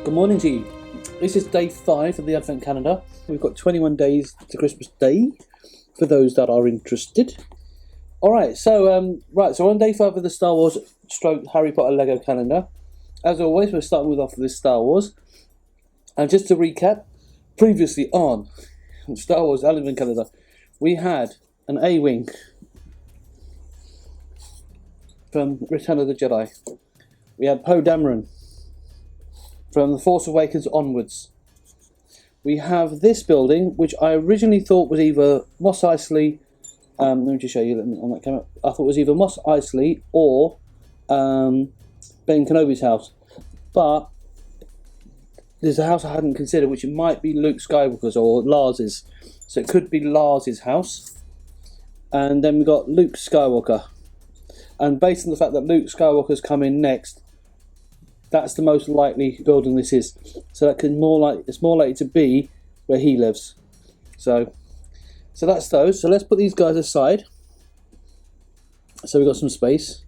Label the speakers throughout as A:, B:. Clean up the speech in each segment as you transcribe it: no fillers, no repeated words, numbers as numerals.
A: Good morning to you. This is day 5 of the Advent calendar. We've got 21 days to Christmas Day, for those that are interested. Alright, so on day 5 of the Star Wars / Harry Potter Lego calendar, as always, we're starting off with this Star Wars. And just to recap, previously on Star Wars Advent calendar, we had an A-Wing from Return of the Jedi. We had Poe Dameron from The Force Awakens onwards. We have this building, which I originally thought was either Mos Eisley. Let me just show you on that camera. I thought it was either Mos Eisley or Ben Kenobi's house, but there's a house I hadn't considered, which it might be Luke Skywalker's or Lars's. So it could be Lars's house. And then we got Luke Skywalker. And based on the fact that Luke Skywalker's coming next, that's the most likely building this is. So that it's more likely to be where he lives. So that's those. So let's put these guys aside. So we've got some space.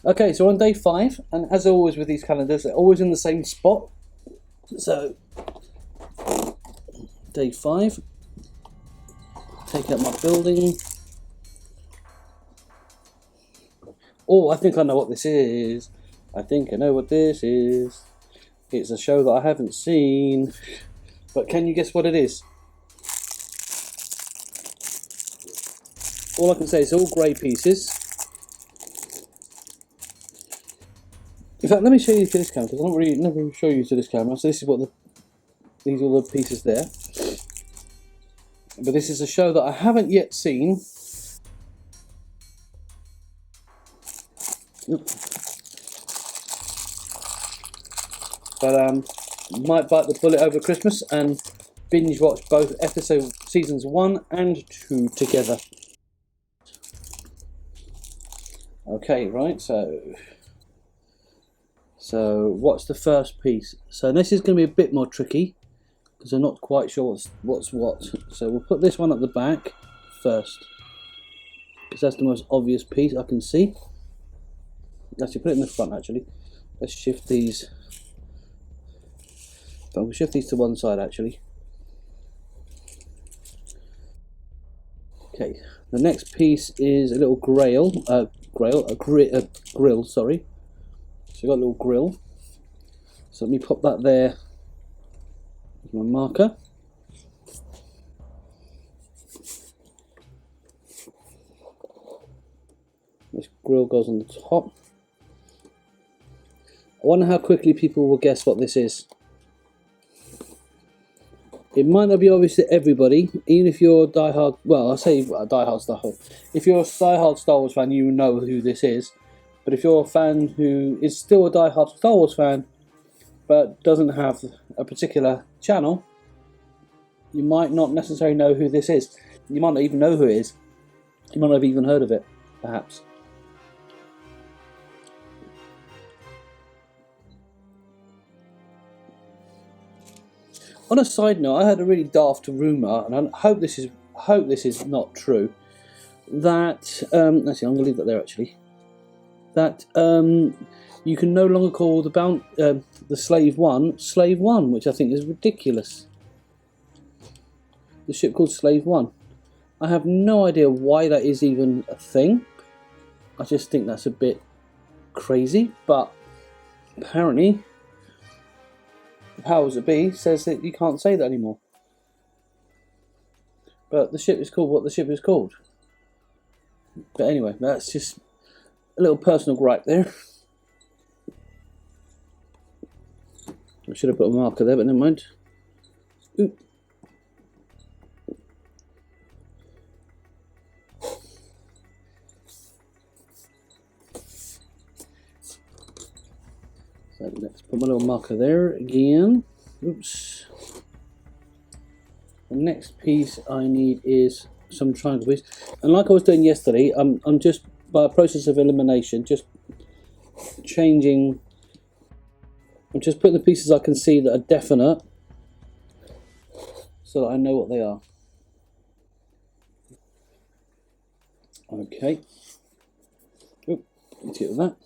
A: Okay, so on day 5, and as always with these calendars, they're always in the same spot. So day 5. Take out my building. Oh, I think I know what this is. I think I know what this is. It's a show that I haven't seen. But can you guess what it is? All I can say is all grey pieces. In fact, let me show you to this camera, because I don't never show you to this camera. So this is what these are the pieces there. But this is a show that I haven't yet seen. But might bite the bullet over Christmas and binge watch both seasons 1 and 2 together. Okay, right, so what's the first piece? So this is going to be a bit more tricky because I'm not quite sure what's what. So we'll put this one at the back first, because that's the most obvious piece I can see. Actually, put it in the front. Actually, let's shift these. But we'll shift these to one side. Actually, okay. The next piece is a little grill. Sorry. So we've got a little grill. So let me pop that there with my marker. This grill goes on the top. I wonder how quickly people will guess what this is. It might not be obvious to everybody, even if you're a diehard. Well, I say diehard Star Wars. If you're a diehard Star Wars fan, you know who this is. But if you're a fan who is still a diehard Star Wars fan, but doesn't have a particular channel, you might not necessarily know who this is. You might not even know who it is. You might not have even heard of it, perhaps. On a side note, I had a really daft rumour, and I hope this is not true. That actually, I'm going to leave that there. Actually, that you can no longer call the Slave One, which I think is ridiculous. The ship called Slave One. I have no idea why that is even a thing. I just think that's a bit crazy, but apparently the powers that be says that you can't say that anymore. But the ship is called what the ship is called. But anyway, that's just a little personal gripe there. I should have put a marker there, but never mind. Oop. So let's put my little marker there again. Oops. The next piece I need is some triangle piece. And like I was doing yesterday, I'm just, by a process of elimination, just changing. I'm just putting the pieces I can see that are definite, so that I know what they are. Okay. Oop, let's get that.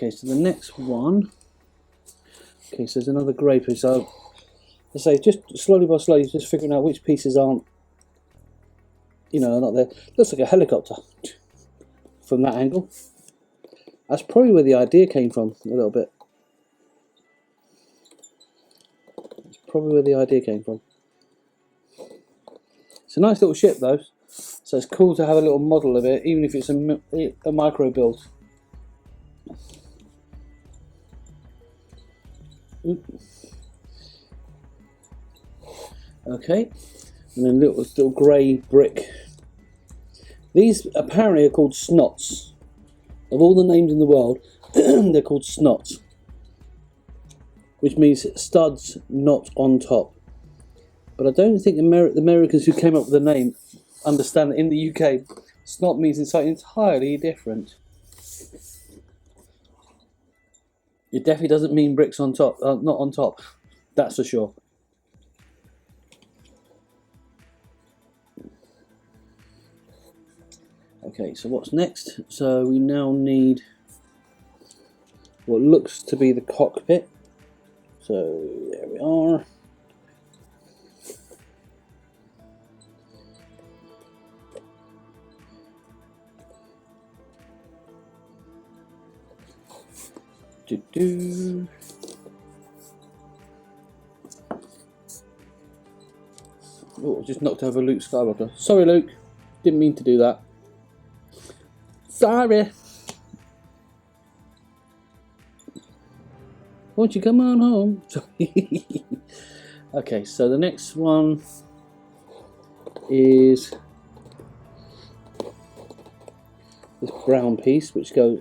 A: Okay, so the next one. Okay, so there's another grey piece. So, I say, just slowly by slowly, just figuring out which pieces aren't, you know, not there. Looks like a helicopter from that angle. That's probably where the idea came from, a little bit. That's probably where the idea came from. It's a nice little ship, though. So it's cool to have a little model of it, even if it's a micro build. Okay, and then little grey brick. These apparently are called snots. Of all the names in the world, they're called snots, which means studs not on top. But I don't think the Americans who came up with the name understand that in the UK, snot means something entirely different. It definitely doesn't mean bricks on top, not on top, that's for sure. Okay, so what's next? So we now need what looks to be the cockpit. So there we are. Oh, just knocked over Luke Skywalker. Sorry, Luke. Didn't mean to do that. Sorry. Won't you come on home? Okay, so the next one is this brown piece, which goes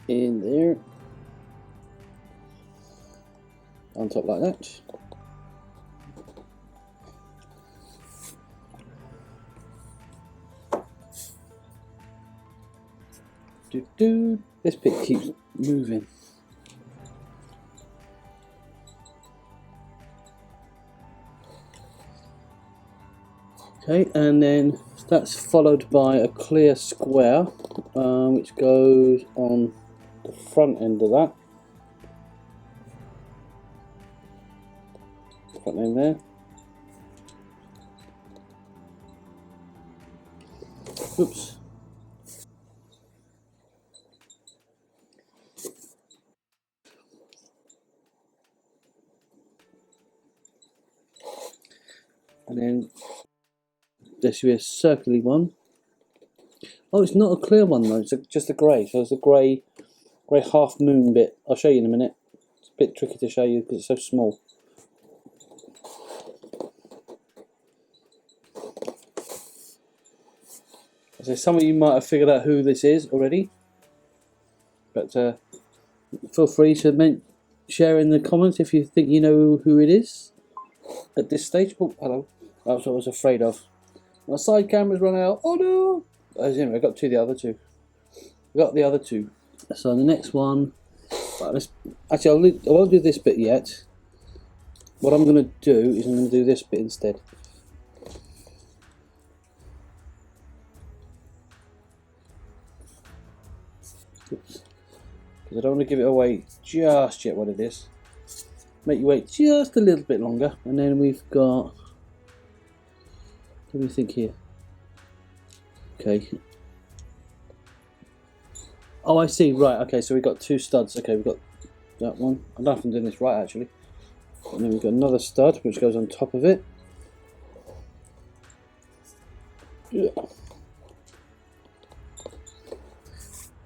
A: in there on top like that. This bit keeps moving. Okay, and then that's followed by a clear square, which goes on the front end of that. Front end there. Oops. And then there should be a circular one. Oh, it's not a clear one though, it's just a grey. So it's a grey half moon bit. I'll show you in a minute. It's a bit tricky to show you because it's so small. So some of you might have figured out who this is already, but feel free to share in the comments if you think you know who it is at this stage. Oh, hello. That's what I was afraid of. My side camera's run out. Oh no! Anyway, I got the other two. Got the other two. So the next one. Right, actually, I won't do this bit yet. What I'm going to do is I'm going to do this bit instead. Oops. Because I don't want to give it away just yet what it is. Make you wait just a little bit longer, and then we've got. What do we think here? Okay. Oh, I see. Right. Okay. So we've got two studs. Okay, we've got that one. I don't know if I'm doing this right actually. And then we've got another stud which goes on top of it. Yeah.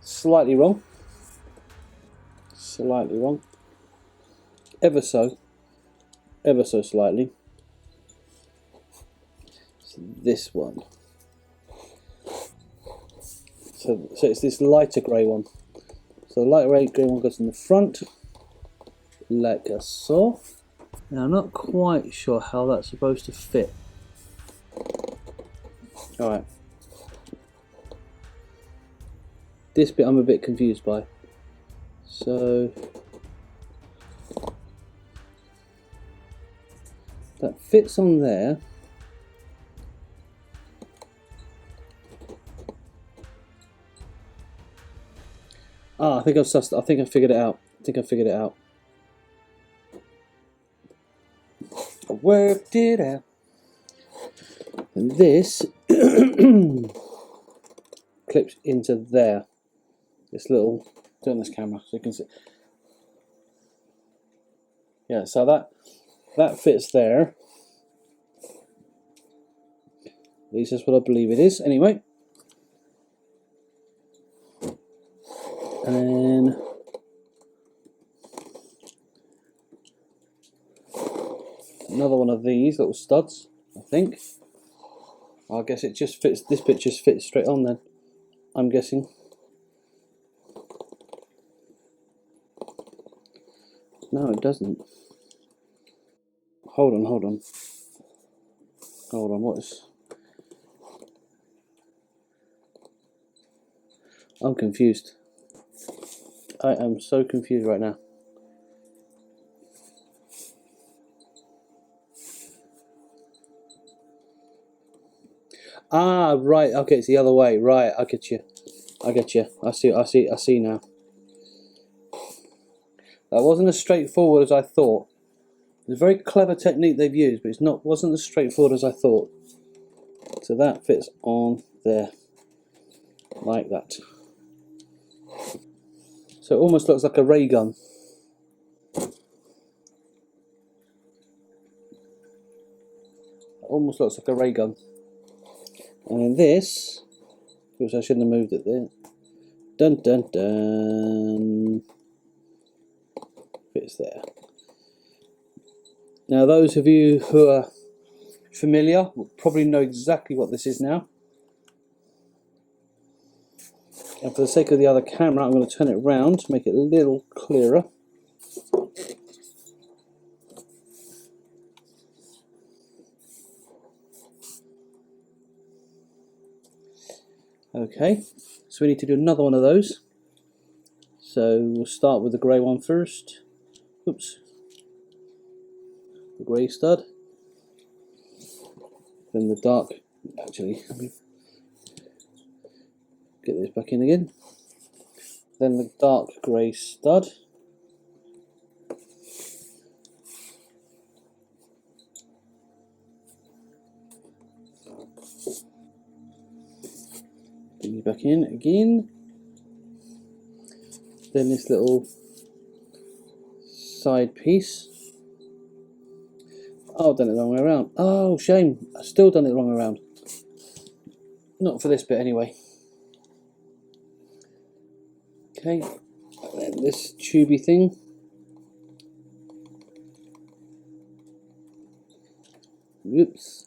A: Slightly wrong. Slightly wrong. Ever so slightly. So this one. So it's this lighter grey one. So the lighter grey one goes in the front, like so. Now I'm not quite sure how that's supposed to fit. Alright. This bit I'm a bit confused by. So that fits on there. think I've sussed, I think I figured it out. I worked it out. And this clips into there. This little, turn this camera so you can see. Yeah, so that fits there. At least that's what I believe it is. Anyway. And then another one of these little studs, I think. I guess it just fits, this bit just fits straight on then, I'm guessing. No, it doesn't. Hold on, what is... I'm confused. I am so confused right now. Ah, right, okay, it's the other way. Right, I get you. I see now. That wasn't as straightforward as I thought. It's a very clever technique they've used, but wasn't as straightforward as I thought. So that fits on there. Like that. So it almost looks like a ray gun. Almost looks like a ray gun. And then this, which I shouldn't have moved it there. Dun dun dun. Fits there. Now those of you who are familiar will probably know exactly what this is now. And for the sake of the other camera, I'm going to turn it around to make it a little clearer. Okay, so we need to do another one of those. So we'll start with the grey one first. Oops. The grey stud. Then the dark, actually, let me get this back in again. Then the dark grey stud. Bring it back in again. Then this little side piece. Oh, I've done it the wrong way around. Oh, shame. I've still done it the wrong way around. Not for this bit anyway. Okay, and then this tubey thing. Oops.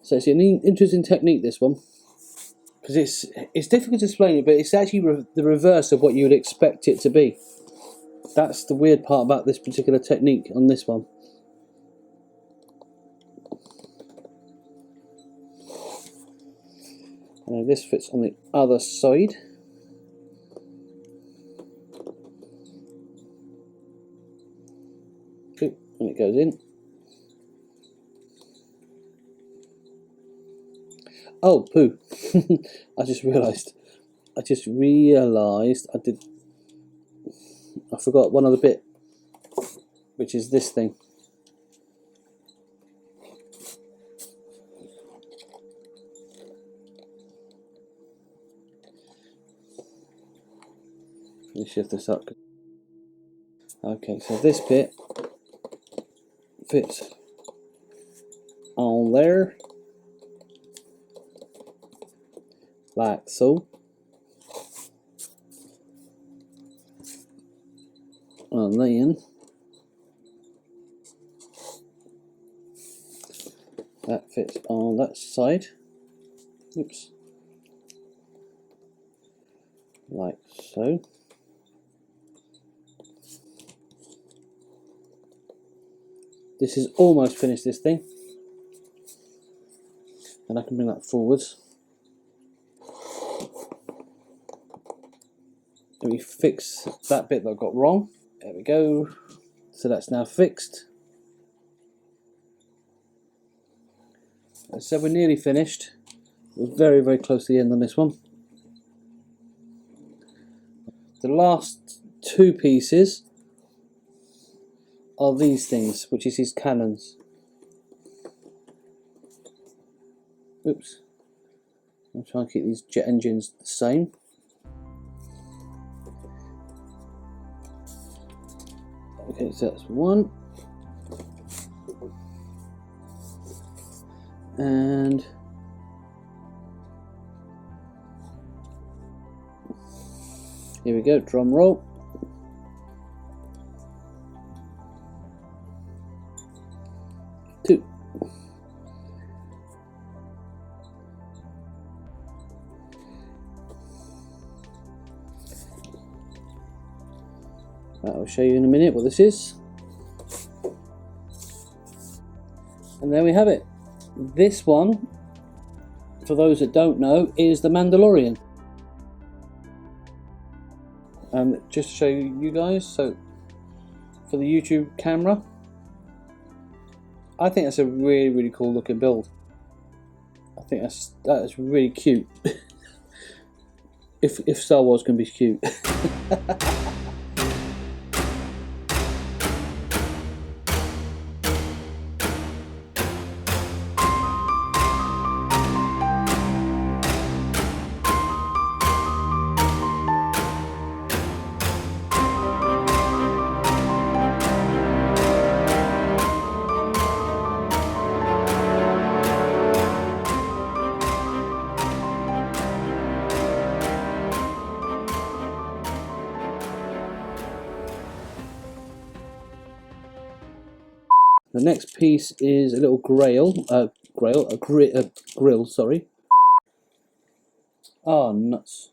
A: So it's an interesting technique, this one. Because it's difficult to explain it, but it's actually the reverse of what you would expect it to be. That's the weird part about this particular technique on this one. And this fits on the other side. Okay, and it goes in. Oh, poo. I just realised I forgot one other bit, which is this thing. Let me shift this up. Okay, so this bit fits on there, like so. And then that fits on that side. Oops. Like so. This is almost finished, this thing. And I can bring that forwards. Let me fix that bit that I got wrong. There we go. So that's now fixed. So we're nearly finished. We're very, very close to the end on this one. The last two pieces are these things, which is his cannons. Oops. I'll try and keep these jet engines the same. Okay, so that's one. And here we go, drum roll. Two. I'll show you in a minute what this is. And there we have it. This one, for those that don't know, is the Mandalorian. And just to show you guys, so for the YouTube camera, I think that's a really, really cool looking build. I think that is really cute. if Star Wars can be cute. The next piece is a little grill, sorry. Oh, nuts.